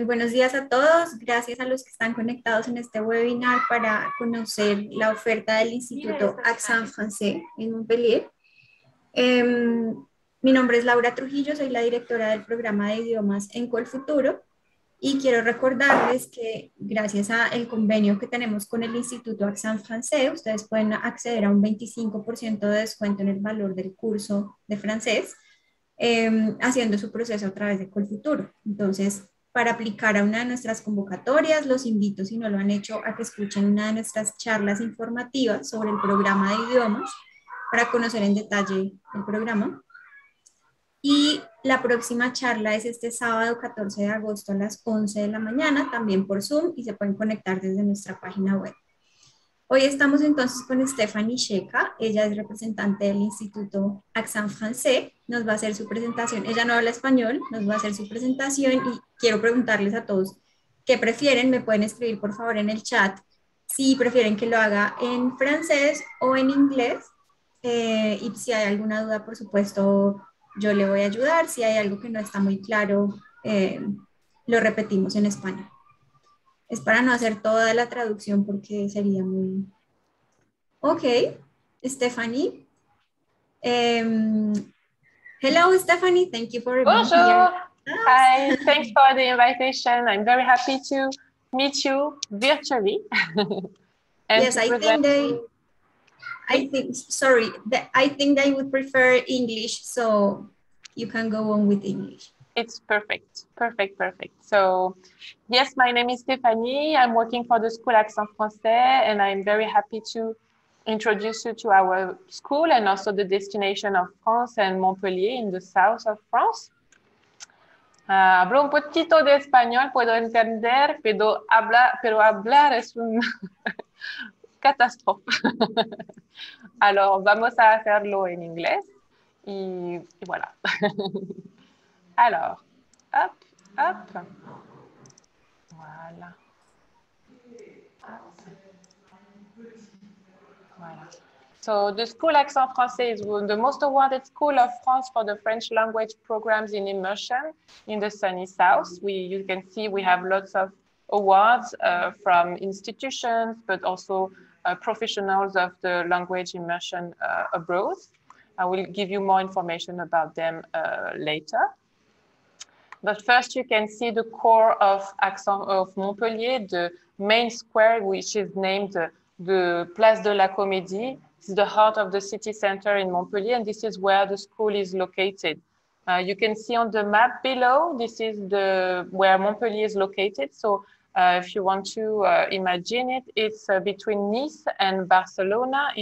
buenos días a todos. Gracias a los que están conectados en este webinar para conocer la oferta del Instituto Accent Français en Montpellier. Mi nombre es Laura Trujillo, soy la directora del programa de idiomas en Colfuturo y quiero recordarles que gracias al convenio que tenemos con el Instituto Accent Français, ustedes pueden acceder a un 25% de descuento en el valor del curso de francés, haciendo su proceso a través de Colfuturo. Entonces, para aplicar a una de nuestras convocatorias, los invito, si no lo han hecho, a que escuchen una de nuestras charlas informativas sobre el programa de idiomas para conocer en detalle el programa. Y la próxima charla es este sábado 14 de agosto a las 11 de la mañana, también por Zoom, y se pueden conectar desde nuestra página web. Hoy estamos entonces con Stephanie Checa, ella es representante del Instituto Accent Français, nos va a hacer su presentación, ella no habla español, nos va a hacer su presentación y quiero preguntarles a todos qué prefieren, me pueden escribir por favor en el chat si prefieren que lo haga en francés o en inglés, y si hay alguna duda, por supuesto, yo le voy a ayudar, si hay algo que no está muy claro, lo repetimos en español. Es para no hacer toda la traducción porque sería muy... Ok, Stephanie. Hello, Stephanie. Thank you for being Bonjour. here. Hi, thanks for the invitation. I'm very happy to meet you virtually. Yes, I think I would prefer English, so you can go on with English. It's perfect. So, yes, my name is Stephanie. I'm working for the school Accent Français, and I'm very happy to introduce you to our school and also the destination of France and Montpellier in the south of France. Hablo un poquito de español, puedo entender, pero hablar es un catástrofe. Alors, vamos a hacerlo en inglés y voilà. Alors, hop. Voilà. Voilà. So the school Accent Français is the most awarded school of France for the French language programs in immersion in the sunny south. You can see we have lots of awards from institutions, but also professionals of the language immersion abroad. I will give you more information about them later. But first, you can see the core of Montpellier, the main square, which is named the Place de la Comédie. This is the heart of the city center in Montpellier, and this is where the school is located. You can see on the map below, this is where Montpellier is located. So if you want to imagine it, it's between Nice and Barcelona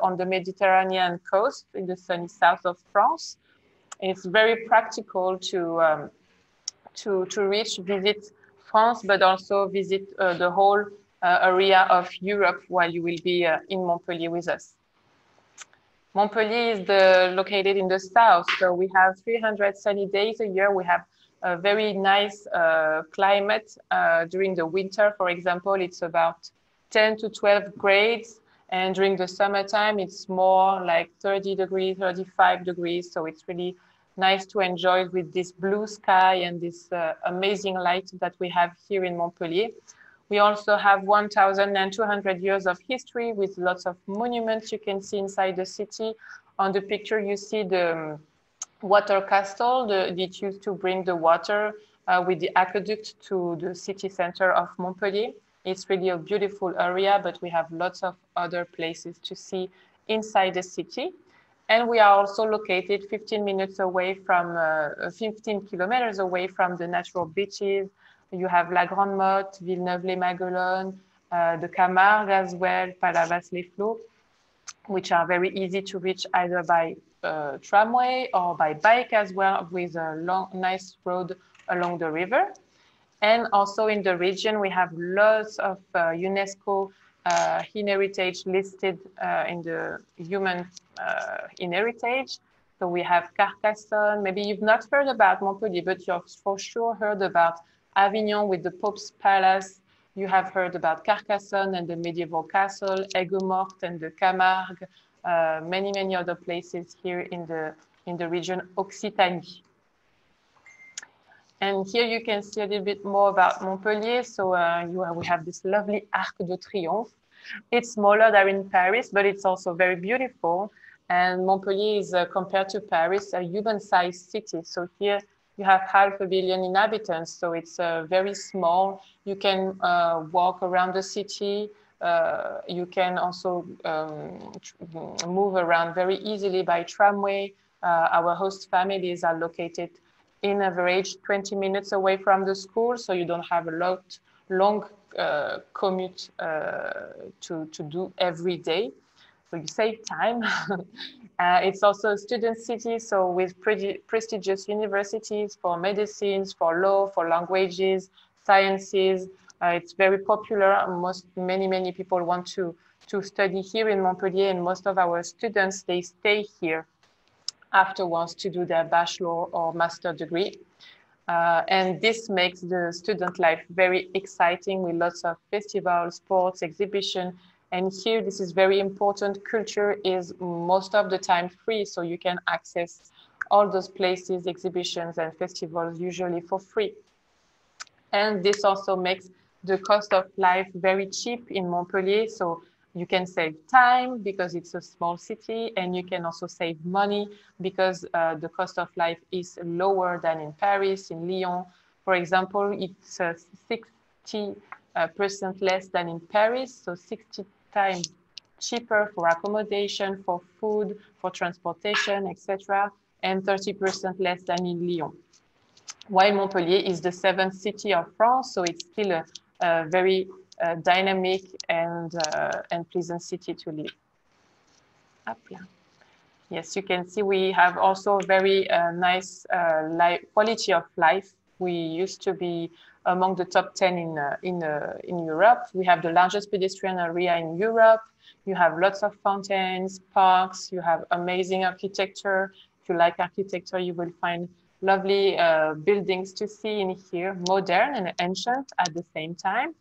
on the Mediterranean coast in the sunny south of France. It's very practical to visit France, but also visit the whole area of Europe while you will be in Montpellier with us. Montpellier is located in the south, so we have 300 sunny days a year. We have a very nice climate. During the winter, for example, it's about 10 to 12 grades, and during the summertime, it's more like 30 degrees, 35 degrees, so it's really nice to enjoy with this blue sky and this amazing light that we have here in Montpellier. We also have 1,200 years of history with lots of monuments you can see inside the city. On the picture, you see the water castle that used to bring the water with the aqueduct to the city center of Montpellier. It's really a beautiful area, but we have lots of other places to see inside the city. And we are also located 15 kilometers away from the natural beaches. You have La Grande Motte, Villeneuve-les-Maguelones, the Camargue as well, Palavas-les-Flots, which are very easy to reach either by tramway or by bike as well, with a nice road along the river. And also in the region, we have lots of UNESCO heritage listed in the human heritage. So we have Carcassonne. Maybe you've not heard about Montpellier, but you've for sure heard about Avignon with the Pope's Palace. You have heard about Carcassonne and the medieval castle, Aigues-Mortes and the Camargue, many other places here in the region Occitanie. And here you can see a little bit more about Montpellier. So we have this lovely Arc de Triomphe. It's smaller than in Paris, but it's also very beautiful. And Montpellier is, compared to Paris, a human-sized city. So here you have 500 million inhabitants. So it's very small. You can walk around the city. You can also move around very easily by tramway. Our host families are located in average 20 minutes away from the school, so you don't have a long commute to do every day. So you save time. It's also a student city, so with pretty prestigious universities for medicines, for law, for languages, sciences. It's very popular. Many people want to study here in Montpellier, and most of our students, they stay here afterwards to do their bachelor or master degree. And this makes the student life very exciting with lots of festivals, sports, exhibition. And here, this is very important. Culture is most of the time free, so you can access all those places, exhibitions, and festivals usually for free. And this also makes the cost of life very cheap in Montpellier. So you can save time because it's a small city, and you can also save money because the cost of life is lower than in Paris, in Lyon. For example, it's 60% less than in Paris, so 60 times cheaper for accommodation, for food, for transportation, etc., and 30% less than in Lyon. While Montpellier is the 7th city of France, so it's still a very dynamic and pleasant city to live. Up, yeah. Yes, you can see we have also very nice quality of life. We used to be among the top 10 in Europe. We have the largest pedestrian area in Europe. You have lots of fountains, parks. You have amazing architecture. If you like architecture, you will find lovely buildings to see in here, modern and ancient at the same time.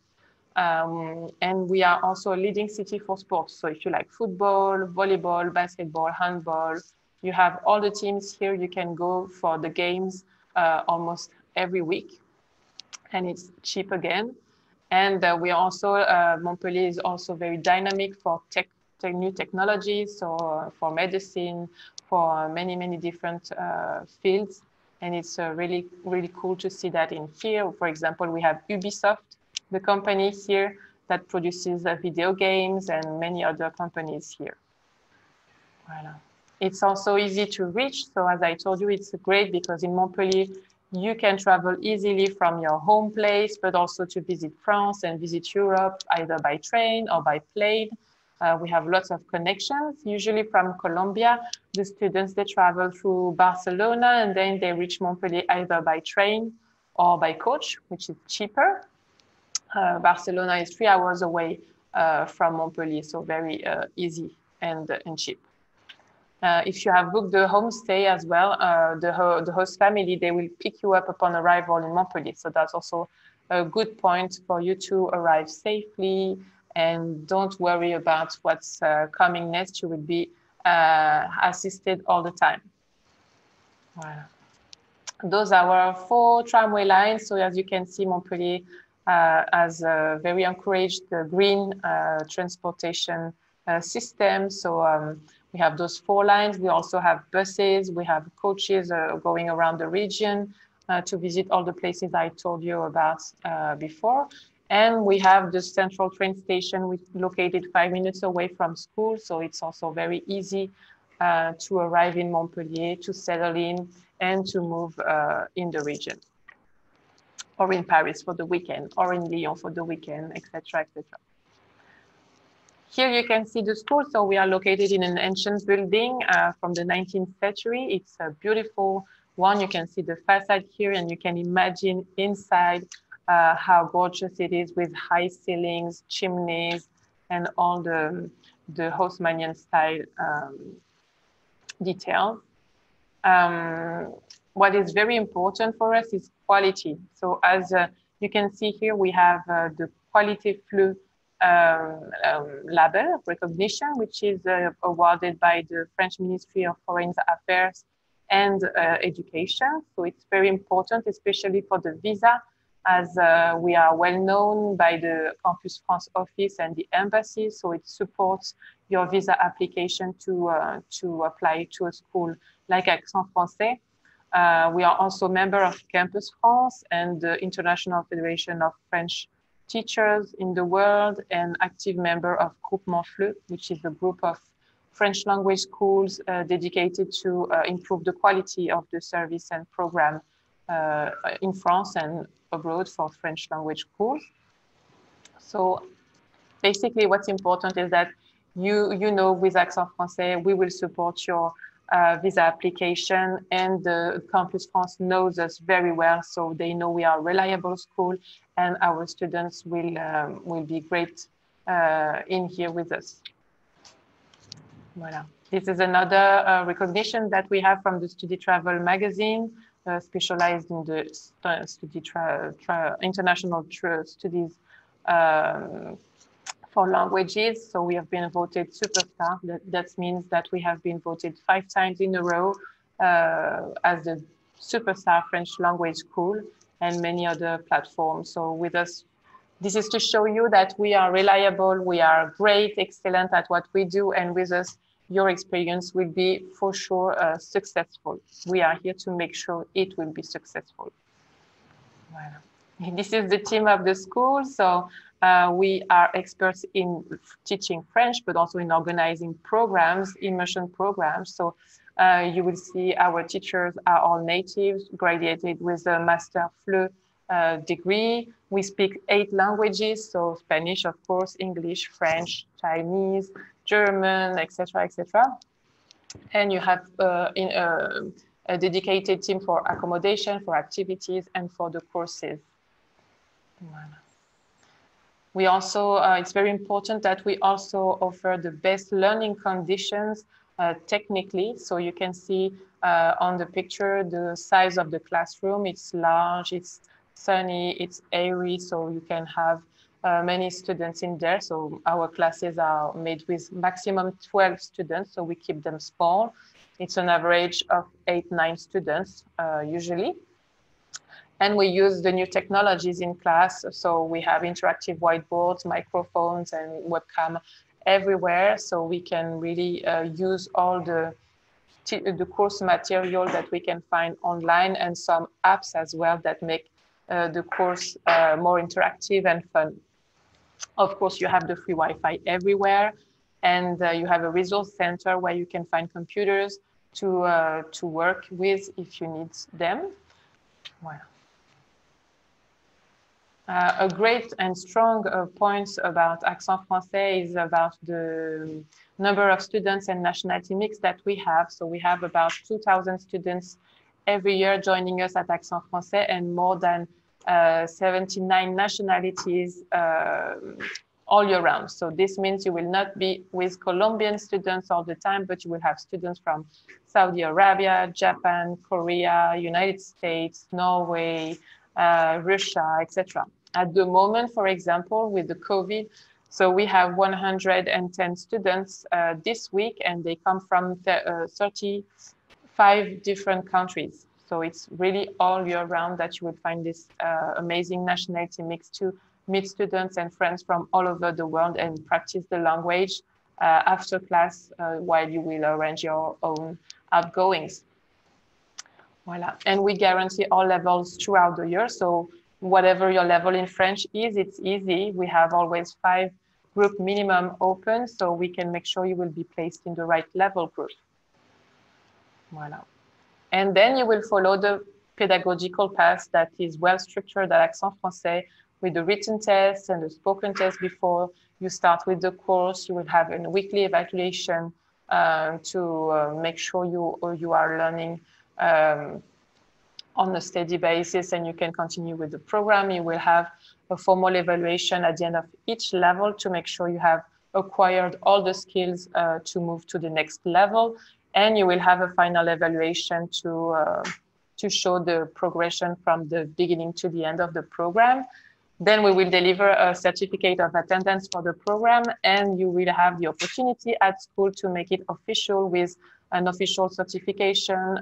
And we are also a leading city for sports. So if you like football, volleyball, basketball, handball, you have all the teams here. You can go for the games almost every week, and it's cheap again. And we are also, Montpellier is also very dynamic for new technologies, so for medicine, for many different fields. And it's really cool to see that in here. For example, we have Ubisoft, the company here that produces video games, and many other companies here. Voilà. It's also easy to reach. So as I told you, it's great because in Montpellier, you can travel easily from your home place, but also to visit France and visit Europe, either by train or by plane. We have lots of connections. Usually from Colombia, the students, they travel through Barcelona, and then they reach Montpellier either by train or by coach, which is cheaper. Barcelona is 3 hours away from Montpellier, so very easy and cheap. If you have booked the homestay as well, the host family, they will pick you up upon arrival in Montpellier. So that's also a good point for you to arrive safely, and don't worry about what's coming next. You will be assisted all the time. Voilà. Those are our 4 tramway lines. So as you can see, Montpellier has very encouraged the green transportation system. So we have those 4 lines. We also have buses. We have coaches going around the region to visit all the places I told you about before. And we have the central train station, located 5 minutes away from school. So it's also very easy to arrive in Montpellier, to settle in, and to move in the region, or in Paris for the weekend, or in Lyon for the weekend, etc., etc. Here you can see the school. So we are located in an ancient building from the 19th century. It's a beautiful one. You can see the facade here, and you can imagine inside how gorgeous it is, with high ceilings, chimneys, and all the Haussmannian style details. What is very important for us is quality. So as you can see here, we have the Qualité Fleu label recognition, which is awarded by the French Ministry of Foreign Affairs and education. So it's very important, especially for the visa, as we are well known by the Campus France office and the embassy. So it supports your visa application to apply to a school like Accent Français. We are also member of Campus France and the International Federation of French Teachers in the world, and active member of Groupement FLE, which is a group of French language schools dedicated to improve the quality of the service and program in France and abroad for French language schools. So basically what's important is that you know, with Accent Français, we will support your visa application, and the Campus France knows us very well, so they know we are a reliable school, and our students will be great in here with us. Voilà. This is another recognition that we have from the Study Travel magazine, specialized in the international studies for languages. So we have been voted superstar. That means that we have been voted 5 times in a row as the superstar French language school, and many other platforms. So with us, this is to show you that we are reliable, we are great, excellent at what we do, and with us, your experience will be for sure successful. We are here to make sure it will be successful. Voilà. This is the team of the school. So we are experts in teaching French, but also in organizing programs, immersion programs. So you will see our teachers are all natives, graduated with a Master FLE degree. We speak 8 languages, so Spanish, of course, English, French, Chinese, German, etc., etc. And you have a dedicated team for accommodation, for activities, and for the courses. Voilà. We also, it's very important that we also offer the best learning conditions technically. So you can see on the picture the size of the classroom. It's large, it's sunny, it's airy, so you can have many students in there. So our classes are made with maximum 12 students, so we keep them small. It's an average of 8-9 students usually. And we use the new technologies in class. So we have interactive whiteboards, microphones, and webcam everywhere. So we can really use all the course material that we can find online, and some apps as well that make the course more interactive and fun. Of course, you have the free Wi-Fi everywhere, and you have a resource center where you can find computers to work with if you need them. Voilà. A great and strong point about Accent Français is about the number of students and nationality mix that we have. So we have about 2,000 students every year joining us at Accent Français, and more than 79 nationalities all year round. So this means you will not be with Colombian students all the time, but you will have students from Saudi Arabia, Japan, Korea, United States, Norway, Russia, etc. At the moment, for example, with the COVID, so we have 110 students this week, and they come from 35 different countries. So it's really all year round that you would find this amazing nationality mix to meet students and friends from all over the world and practice the language after class while you will arrange your own outgoings. Voilà. And we guarantee all levels throughout the year. So whatever your level in French is, it's easy. We have always 5 group minimum open, so we can make sure you will be placed in the right level group. Voilà. And then you will follow the pedagogical path that is well structured at Accent Français, with the written test and the spoken test before you start with the course. You will have a weekly evaluation to make sure you are learning on a steady basis, and you can continue with the program. You will have a formal evaluation at the end of each level to make sure you have acquired all the skills to move to the next level. And you will have a final evaluation to show the progression from the beginning to the end of the program. Then we will deliver a certificate of attendance for the program, and you will have the opportunity at school to make it official with an official certification,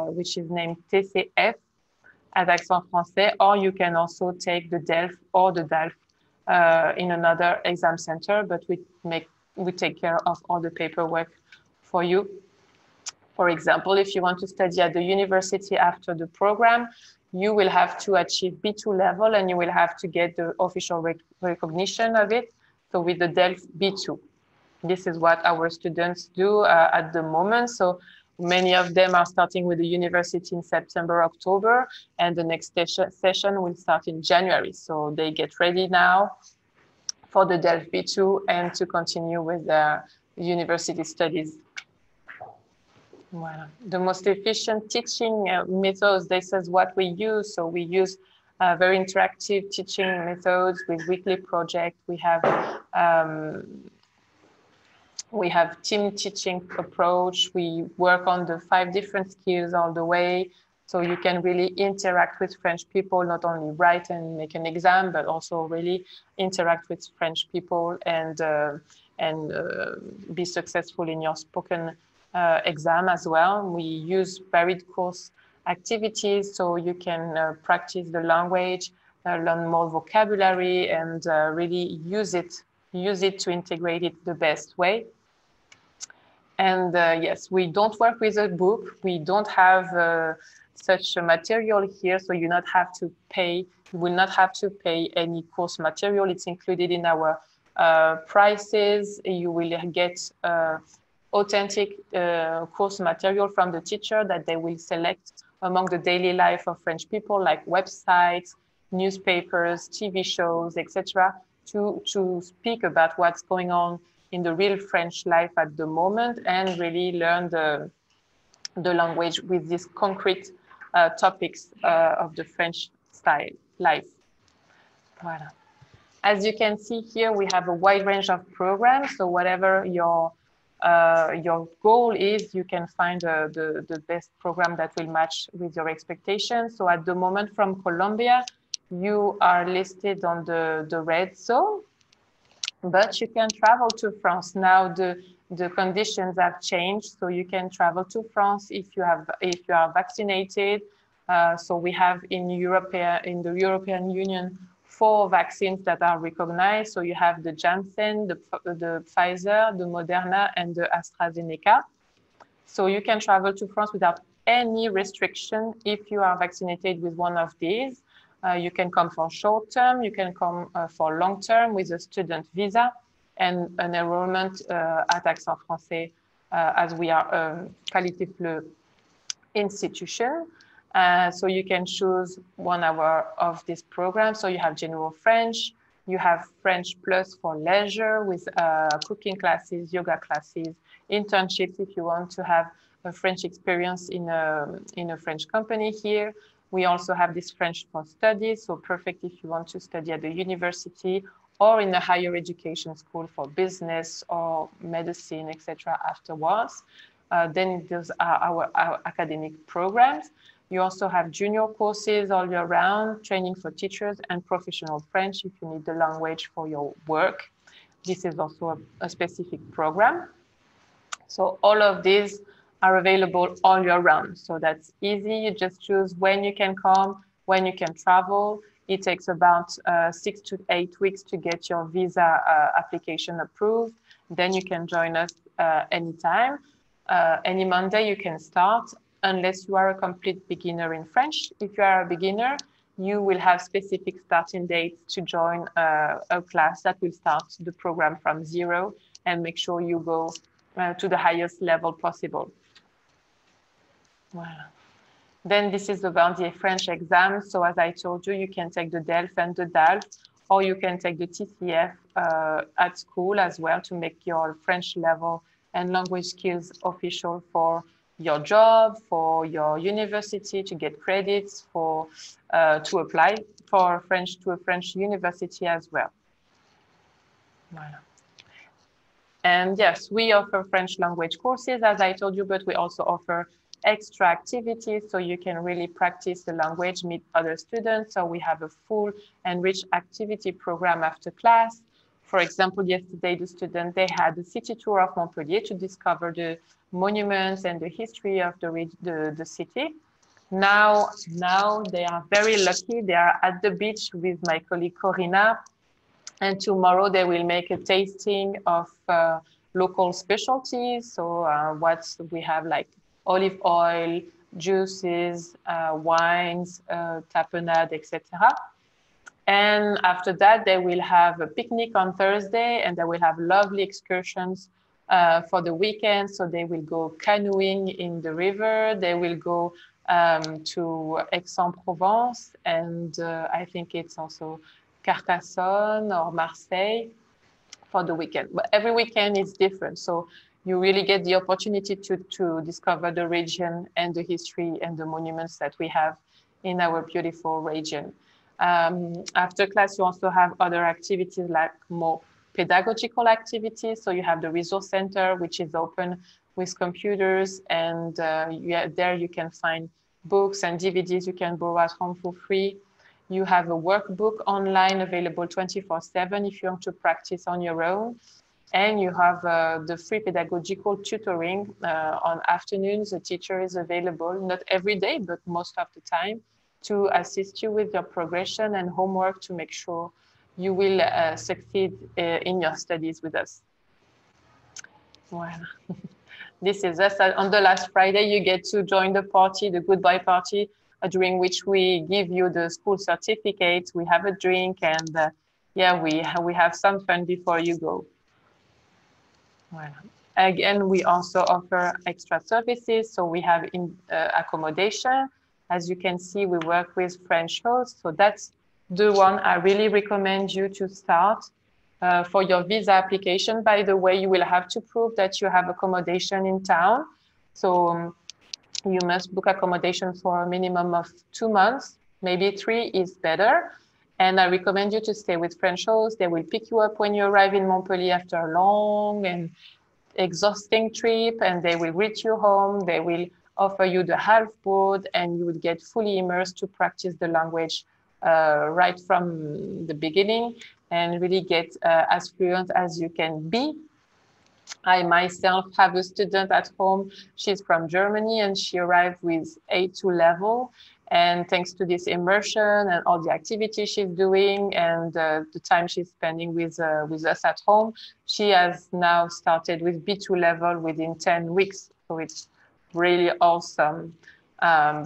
which is named TCF at Accent Français, or you can also take the DELF or the DALF in another exam center, but we take care of all the paperwork for you. For example, if you want to study at the university after the program, you will have to achieve B2 level and you will have to get the official recognition of it. So with the DELF B2, this is what our students do at the moment. So many of them are starting with the university in September, October, and the next session will start in January. So they get ready now for the DELF B2 and to continue with their university studies. Voilà. The most efficient teaching methods, this is what we use. So we use very interactive teaching methods with weekly projects. We have team teaching approach. We work on the 5 different skills all the way. So you can really interact with French people, not only write and make an exam, but also really interact with French people and be successful in your spoken exam as well. We use varied course activities, so you can practice the language, learn more vocabulary, and really use it to integrate it the best way. And yes, we don't work with a book. We don't have such a material here, so you not have to pay. You will not have to pay any course material. It's included in our prices. You will get authentic course material from the teacher that they will select among the daily life of French people, like websites, newspapers, TV shows, etc., to speak about what's going on in the real French life at the moment and really learn the language with these concrete topics of the French style life. Voilà. As you can see here, we have a wide range of programs. So whatever your goal is, you can find the best program that will match with your expectations. So at the moment from Colombia, you are listed on the red zone, but you can travel to France. Now the conditions have changed, so you can travel to France if you are vaccinated. So we have in the European Union 4 vaccines that are recognized. So you have the Janssen, the Pfizer, the Moderna, and the AstraZeneca. So you can travel to France without any restriction if you are vaccinated with one of these. You can come for short term, you can come for long term with a student visa and an enrollment at Accent Français as we are a qualité bleu institution. So you can choose 1 hour of this program. So you have general French, you have French plus for leisure with cooking classes, yoga classes, internships if you want to have a French experience in a French company here. We also have this French for studies, so perfect if you want to study at the university or in a higher education school for business or medicine, etc. afterwards. Then those are our academic programs. You also have junior courses all year round, training for teachers and professional French if you need the language for your work. This is also a specific program. So all of these are available all year round. So that's easy. You just choose when you can come, when you can travel. It takes about 6 to 8 weeks to get your visa application approved. Then you can join us anytime. Any Monday you can start, unless you are a complete beginner in French. If you are a beginner, you will have specific starting dates to join a class that will start the program from 0 and make sure you go to the highest level possible. Voilà. Then this is about the French exam. So as I told you, you can take the DELF and the DALF, or you can take the TCF at school as well to make your French level and language skills official for your job, for your university, to get credits, for to apply for French to a French university as well. Voilà. And yes, we offer French language courses, as I told you, but we also offer extra activities so you can really practice the language, meet other students. So we have a full and rich activity program after class, for example, yesterday the students, they had a city tour of Montpellier to discover the monuments and the history of the city. Now they are very lucky. They are at the beach with my colleague Corina, and tomorrow they will make a tasting of local specialties. So what we have, like olive oil, juices, wines, tapenade, etc. And after that, they will have a picnic on Thursday, and they will have lovely excursions for the weekend. So they will go canoeing in the river. They will go to Aix-en-Provence, and I think it's also Carcassonne or Marseille for the weekend. But every weekend is different. So you really get the opportunity to discover the region and the history and the monuments that we have in our beautiful region. After class, you also have other activities like more pedagogical activities. So you have the resource center, which is open with computers, and there you can find books and DVDs you can borrow at home for free. You have a workbook online available 24/7 if you want to practice on your own. And you have the free pedagogical tutoring on afternoons. The teacher is available, not every day, but most of the time, to assist you with your progression and homework to make sure you will succeed in your studies with us. Well, this is us. On the last Friday, you get to join the party, the goodbye party, during which we give you the school certificate. We have a drink, and yeah, we have some fun before you go. Well, again, we also offer extra services. So we have accommodation. As you can see, we work with French hosts. So that's the one I really recommend you to start. For your visa application, by the way, you will have to prove that you have accommodation in town. So you must book accommodation for a minimum of 2 months, maybe 3 is better. And I recommend you to stay with French hosts. They will pick you up when you arrive in Montpellier after a long and exhausting trip, and they will greet you home. They will offer you the half board, and you will get fully immersed to practice the language right from the beginning and really get as fluent as you can be. I myself have a student at home. She's from Germany, and she arrived with A2 level. And thanks to this immersion and all the activities she's doing and the time she's spending with us at home, she has now started with B2 level within 10 weeks. So it's really awesome.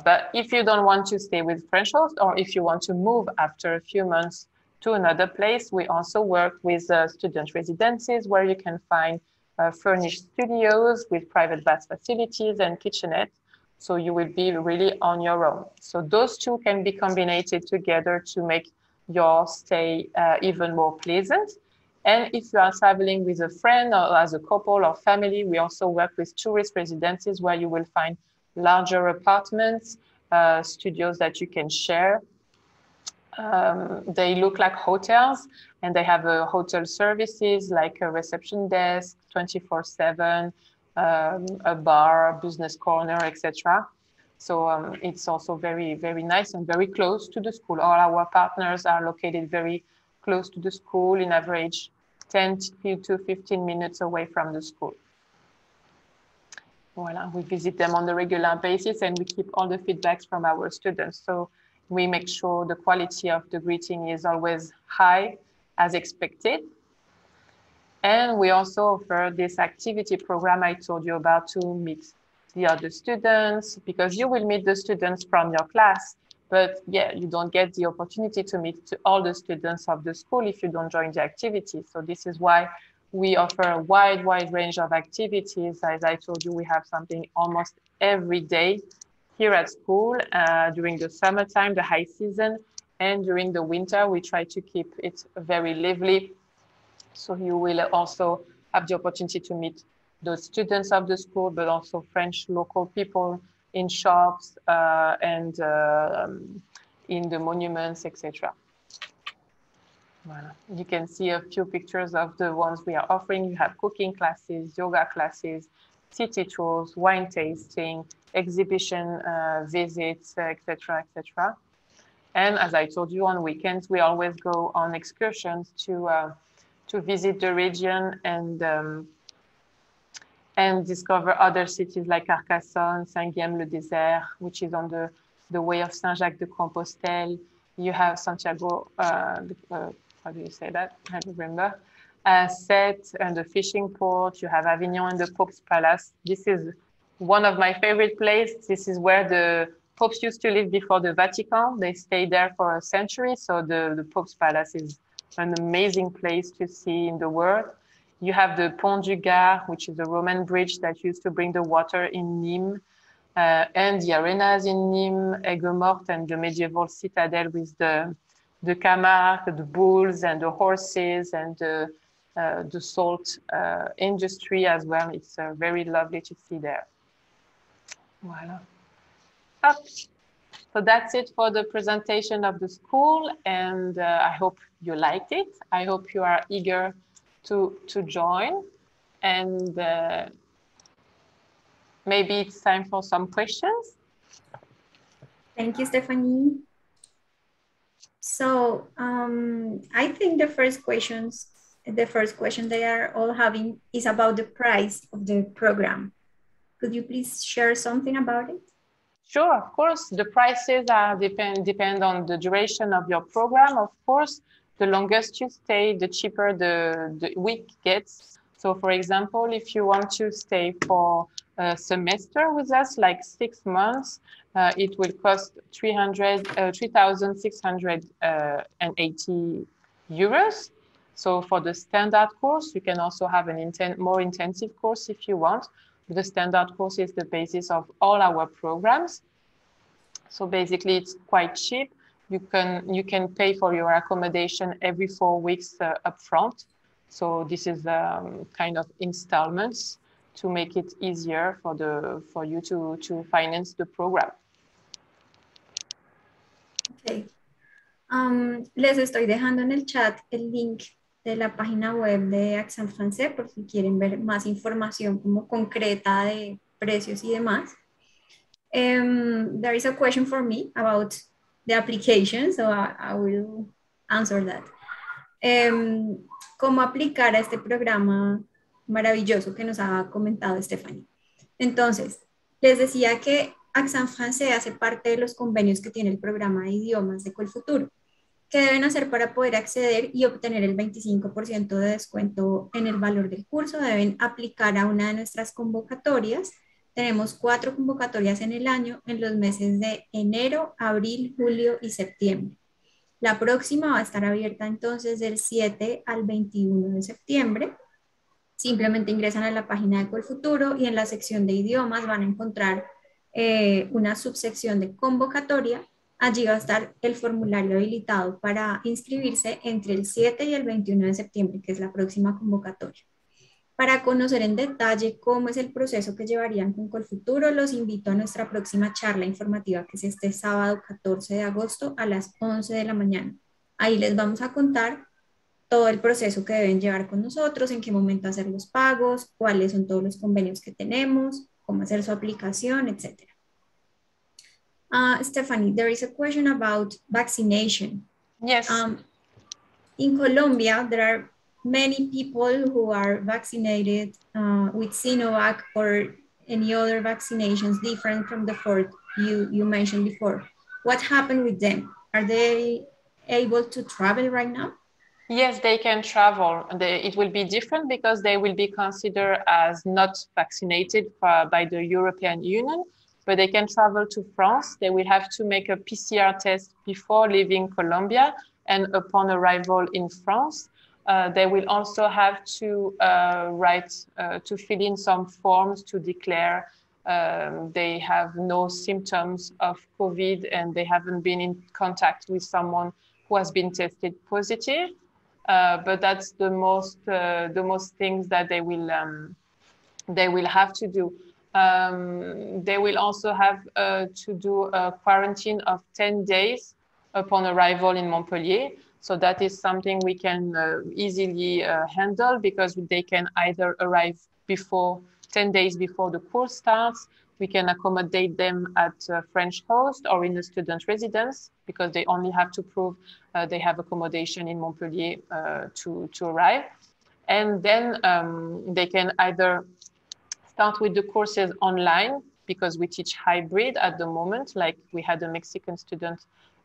But if you don't want to stay with French host, or if you want to move after a few months to another place, we also work with student residences where you can find furnished studios with private bath facilities and kitchenette. So you will be really on your own. So those two can be combined together to make your stay even more pleasant. And if you are traveling with a friend or as a couple or family, we also work with tourist residences where you will find larger apartments, studios that you can share. They look like hotels, and they have hotel services like a reception desk, 24/7, a bar, business corner, etc. So it's also very, very nice and very close to the school. All our partners are located very close to the school, in average 10 to 15 minutes away from the school. Voilà, we visit them on a regular basis, and we keep all the feedbacks from our students. So we make sure the quality of the greeting is always high as expected. And we also offer this activity program I told you about to meet the other students, because you will meet the students from your class, but yeah, you don't get the opportunity to meet all the students of the school if you don't join the activity. So this is why we offer a wide range of activities. As I told you, we have something almost every day here at school during the summertime, the high season, and during the winter, we try to keep it very lively. So you will also have the opportunity to meet the students of the school, but also French local people in shops and in the monuments, etc. Voilà. You can see a few pictures of the ones we are offering. You have cooking classes, yoga classes, city tours, wine tasting, exhibition visits, etc., etc. And as I told you, on weekends, we always go on excursions to to visit the region and discover other cities like Carcassonne, Saint-Guilhem-le-Désert, which is on the way of Saint-Jacques-de-Compostelle. You have Santiago, how do you say that? I don't remember. Sète and the fishing port. You have Avignon and the Pope's Palace. This is one of my favorite places. This is where the popes used to live before the Vatican. They stayed there for a century. So the Pope's Palace is an amazing place to see in the world. You have the Pont du Gard, which is a Roman bridge that used to bring the water in Nîmes, and the arenas in Nîmes, Aigues-Mortes, and the medieval citadel with the Camargue, the bulls, and the horses, and the salt industry as well. It's very lovely to see there. Voilà. Up. So that's it for the presentation of the school, and I hope you liked it. I hope you are eager to join, and maybe it's time for some questions. Thank you, Stephanie. So I think the first question they are all having is about the price of the program. Could you please share something about it? Sure, of course. The prices depend on the duration of your program, of course. The longest you stay, the cheaper the week gets. So for example, if you want to stay for a semester with us, like 6 months, it will cost 3,680 euros. So for the standard course, you can also have an more intensive course if you want. The standard course is the basis of all our programs. So basically, it's quite cheap. You can pay for your accommodation every 4 weeks upfront. So this is kind of installments to make it easier for you to finance the program. Okay. Les estoy dejando en el chat el link de la página web de Accent Français por si quieren ver más información como concreta de precios y demás. There is a question for me about the application, so I will answer that. ¿Cómo aplicar a este programa maravilloso que nos ha comentado Stephanie? Entonces, les decía que Accent Français hace parte de los convenios que tiene el programa de idiomas de Colfuturo. ¿Qué deben hacer para poder acceder y obtener el 25% de descuento en el valor del curso? Deben aplicar a una de nuestras convocatorias. Tenemos 4 convocatorias en el año, en los meses de enero, abril, julio y septiembre. La próxima va a estar abierta entonces del 7 al 21 de septiembre. Simplemente ingresan a la página de Colfuturo y en la sección de idiomas van a encontrar una subsección de convocatoria. Allí va a estar el formulario habilitado para inscribirse entre el 7 y el 21 de septiembre, que es la próxima convocatoria. Para conocer en detalle cómo es el proceso que llevarían con Colfuturo, los invito a nuestra próxima charla informativa, que es este sábado 14 de agosto a las 11 de la mañana. Ahí les vamos a contar todo el proceso que deben llevar con nosotros, en qué momento hacer los pagos, cuáles son todos los convenios que tenemos, cómo hacer su aplicación, etc. Stephanie, there is a question about vaccination. Yes. In Colombia, there are many people who are vaccinated with Sinovac or any other vaccinations different from the fourth you mentioned before. What happened with them? Are they able to travel right now? Yes, they can travel. It will be different because they will be considered as not vaccinated by the European Union, but they can travel to France. They will have to make a PCR test before leaving Colombia, and upon arrival in France, they will also have to to fill in some forms to declare they have no symptoms of COVID and they haven't been in contact with someone who has been tested positive. But that's the most things that they will have to do. They will also have to do a quarantine of 10 days upon arrival in Montpellier. So that is something we can easily handle because they can either arrive 10 days before the course starts, We can accommodate them at a French host or in a student residence because they only have to prove they have accommodation in Montpellier to arrive. And then they can either start with the courses online because we teach hybrid at the moment. Like we had a Mexican student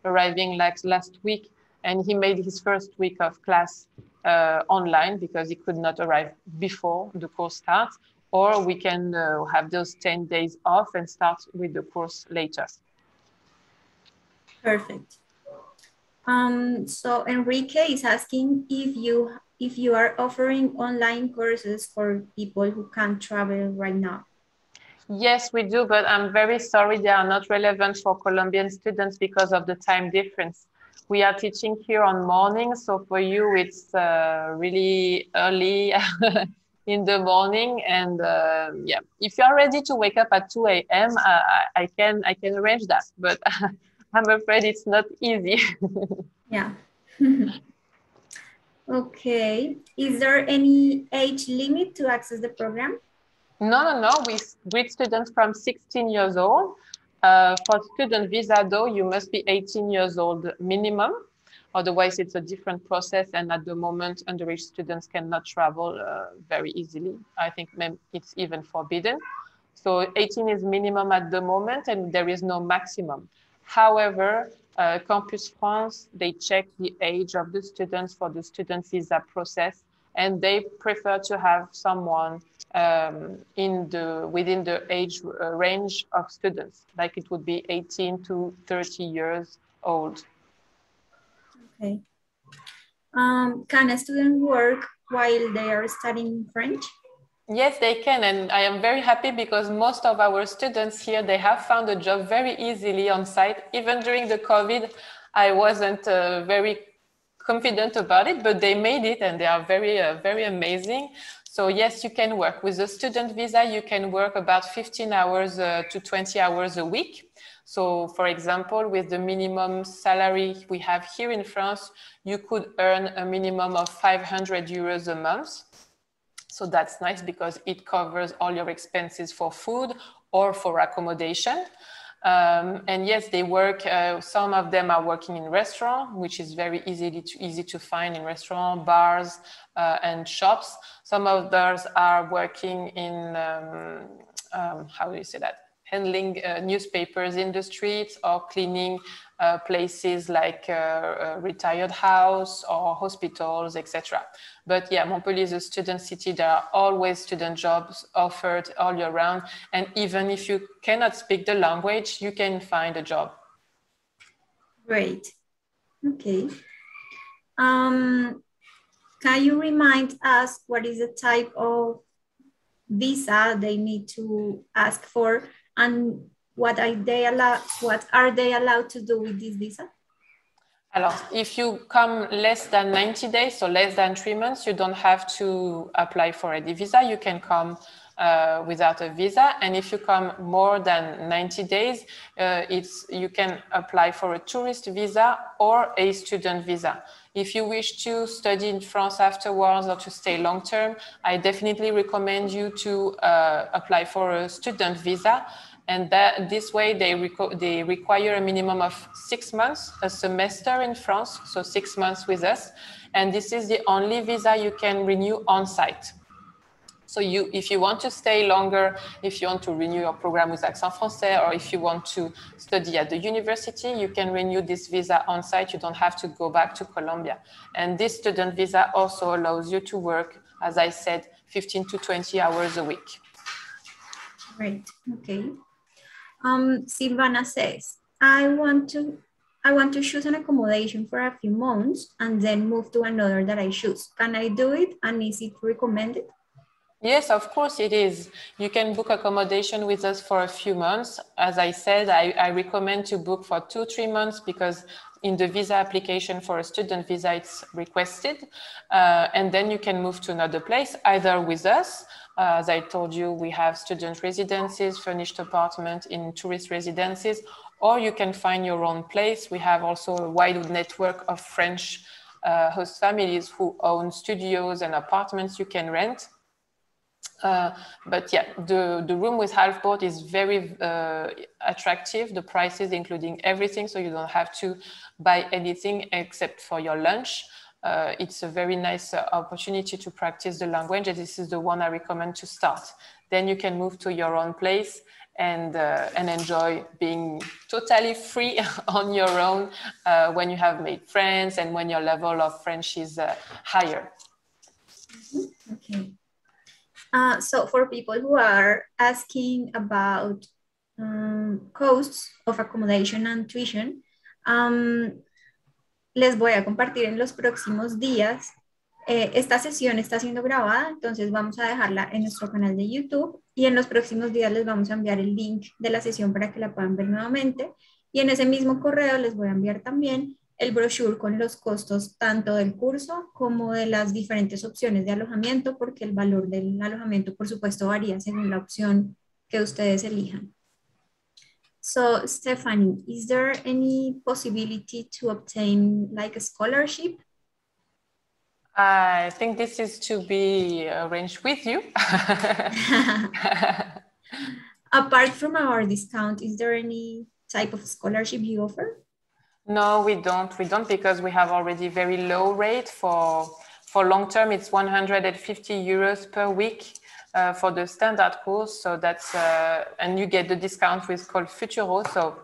arriving like last week, and he made his first week of class online because he could not arrive before the course starts. Or we can have those 10 days off and start with the course later. Perfect. So Enrique is asking if you are offering online courses for people who can't travel right now. Yes, we do, but I'm very sorry they are not relevant for Colombian students because of the time difference. We are teaching here on morning, so for you it's really early in the morning, and yeah, if you are ready to wake up at 2 a.m., I can arrange that, but I'm afraid it's not easy. Yeah. Okay. Is there any age limit to access the program? No. We greet students from 16 years old. For student visa, though, you must be 18 years old minimum. Otherwise, it's a different process. And at the moment, underage students cannot travel very easily. I think it's even forbidden. So 18 is minimum at the moment, and there is no maximum. However, Campus France, they check the age of the students for the student visa process, and they prefer to have someone within the age range of students, like it would be 18 to 30 years old. Okay. Can a student work while they are studying French? Yes, they can, and I am very happy because most of our students here, they have found a job very easily on site. Even during the COVID, I wasn't very confident about it, but they made it and they are very amazing. So yes, you can work. With a student visa, you can work about 15 hours to 20 hours a week. So for example, with the minimum salary we have here in France, you could earn a minimum of 500 euros a month. So that's nice because it covers all your expenses for food or for accommodation. And yes, they work, some of them are working in restaurant, which is very easy to find in restaurant, bars, and shops. Some of those are working in, how do you say that? Handling newspapers in the streets or cleaning places like retired house or hospitals, etc. But yeah, Montpellier is a student city. There are always student jobs offered all year round. And even if you cannot speak the language, you can find a job. Great. Okay. Can you remind us what is the type of visa they need to ask for and what are they allowed to do with this visa? Alors, if you come less than 90 days, so less than 3 months, you don't have to apply for any visa. You can come without a visa. And if you come more than 90 days, you can apply for a tourist visa or a student visa. If you wish to study in France afterwards or to stay long term, I definitely recommend you to apply for a student visa. And this way they require a minimum of 6 months, a semester in France, so 6 months with us. And this is the only visa you can renew on site. So if you want to stay longer, if you want to renew your program with Accent Français, or if you want to study at the university, you can renew this visa on site. You don't have to go back to Colombia. And this student visa also allows you to work, as I said, 15 to 20 hours a week. Great, okay. Silvana says, I want to choose an accommodation for a few months and then move to another that I choose. Can I do it, and is it recommended? Yes, of course it is. You can book accommodation with us for a few months. As I said, I recommend to book for 2-3 months because in the visa application for a student visa, it's requested. And then you can move to another place, either with us. As I told you, we have student residences, furnished apartment in tourist residences, or you can find your own place. We have also a wide network of French host families who own studios and apartments you can rent. But yeah, the room with half board is very attractive. The prices including everything, so you don't have to buy anything except for your lunch. It's a very nice opportunity to practice the language, and this is the one I recommend to start. Then you can move to your own place and enjoy being totally free on your own when you have made friends and when your level of French is higher. Okay. So for people who are asking about costs of accommodation and tuition, les voy a compartir en los próximos días. Esta sesión está siendo grabada, entonces vamos a dejarla en nuestro canal de YouTube y en los próximos días les vamos a enviar el link de la sesión para que la puedan ver nuevamente. Y en ese mismo correo les voy a enviar también el brochure con los costos tanto del curso como de las diferentes opciones de alojamiento, porque el valor del alojamiento, por supuesto, varía según la opción que ustedes elijan. So, Stephanie, is there any possibility to obtain like a scholarship? I think this is to be arranged with you. Apart from our discount, is there any type of scholarship you offer? No, we don't. We don't, because we have already very low rate for long term. It's 150 euros per week for the standard course. So that's and you get the discount with called Futuro. So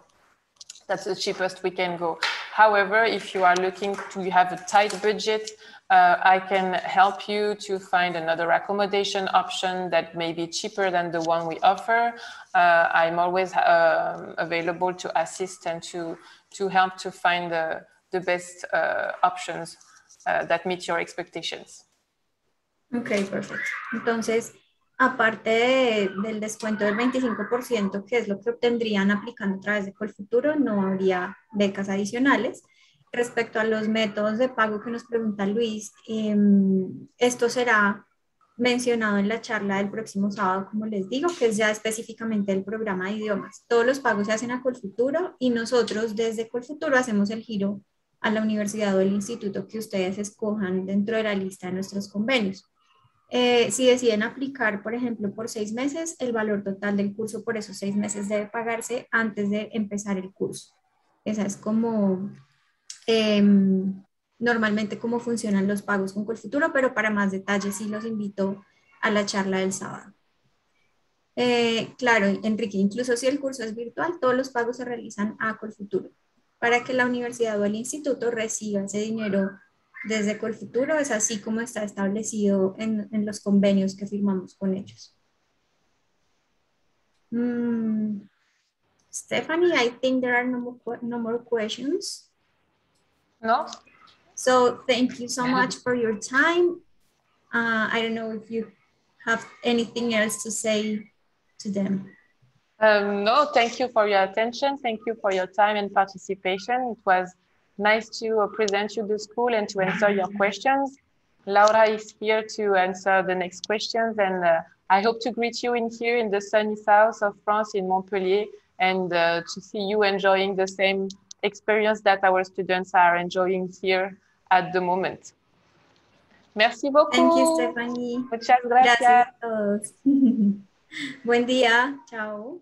that's the cheapest we can go. However, if you are looking to have a tight budget, I can help you to find another accommodation option that may be cheaper than the one we offer. I'm always available to assist and to help to find the best options that meet your expectations. Ok, perfecto. Entonces, aparte del descuento del 25%, que es lo que obtendrían aplicando a través de Colfuturo, no habría becas adicionales. Respecto a los métodos de pago que nos pregunta Luis, esto será mencionado en la charla del próximo sábado, como les digo, que es ya específicamente el programa de idiomas. Todos los pagos se hacen a Colfuturo y nosotros desde Colfuturo hacemos el giro a la universidad o el instituto que ustedes escojan dentro de la lista de nuestros convenios. Si deciden aplicar, por ejemplo, por 6 meses, el valor total del curso por esos 6 meses debe pagarse antes de empezar el curso. Esa es como normalmente cómo funcionan los pagos con Colfuturo, pero para más detalles sí los invito a la charla del sábado. Claro, Enrique, incluso si el curso es virtual, todos los pagos se realizan a Colfuturo. Para que la universidad o el instituto reciba ese dinero desde Colfuturo, es así como está establecido en los convenios que firmamos con ellos. Stephanie, I think there are no more questions. No? So thank you so much for your time. I don't know if you have anything else to say to them. No, thank you for your attention. Thank you for your time and participation. It was nice to present you the school and to answer your questions. Laura is here to answer the next questions, and I hope to greet you in here in the sunny south of France in Montpellier, and to see you enjoying the same experience that our students are enjoying here at the moment. Merci beaucoup. Thank you, Stephanie. Muchas gracias. Gracias a todos. Buen día. Chao.